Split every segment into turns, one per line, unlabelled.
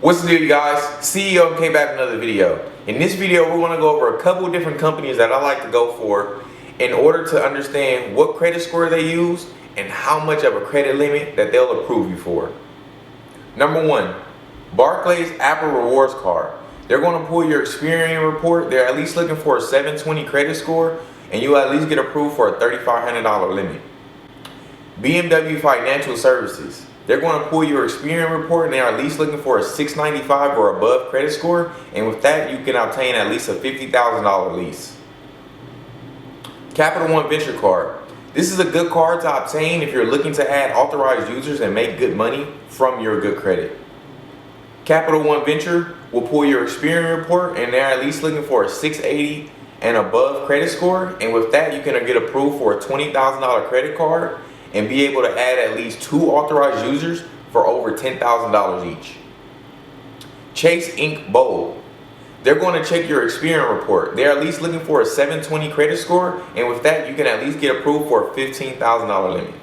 What's the deal, you guys? CEO came back with another video. In this video, we're going to go over a couple different companies that I like to go for in order to understand what credit score they use and how much of a credit limit that they'll approve you for. Number one, Barclays Apple Rewards Card. They're going to pull your Experian report. They're at least looking for a 720 credit score, and you'll at least get approved for a $3,500 limit. BMW Financial Services. They're going to pull your Experian report, and they're at least looking for a 695 or above credit score, and with that you can obtain at least a $50,000 lease. Capital One Venture Card. This is a good card to obtain if you're looking to add authorized users and make good money from your good credit. Capital One Venture will pull your Experian report, and they're at least looking for a 680 and above credit score, and with that you can get approved for a $20,000 credit card and be able to add at least 2 authorized users for over $10,000 each. Chase Inc. Bold. They're going to check your Experian report. They're at least looking for a 720 credit score, and with that you can at least get approved for a $15,000 limit.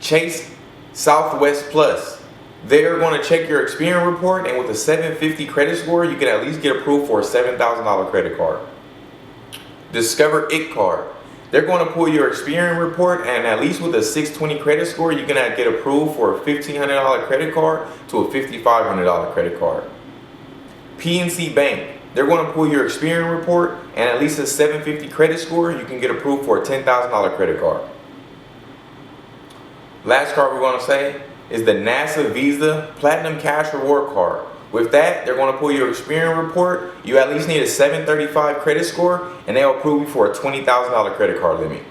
Chase Southwest Plus. They're going to check your Experian report, and with a 750 credit score you can at least get approved for a $7,000 credit card. Discover It Card. They're going to pull your Experian report, and at least with a 620 credit score you can get approved for a $1,500 credit card to a $5,500 credit card. PNC Bank. They're going to pull your Experian report, and at least a 750 credit score you can get approved for a $10,000 credit card. Last card we're going to say is the NASA Visa Platinum Cash Reward Card. With that, they're going to pull your Experian report. You at least need a 735 credit score, and they'll approve you for a $20,000 credit card limit.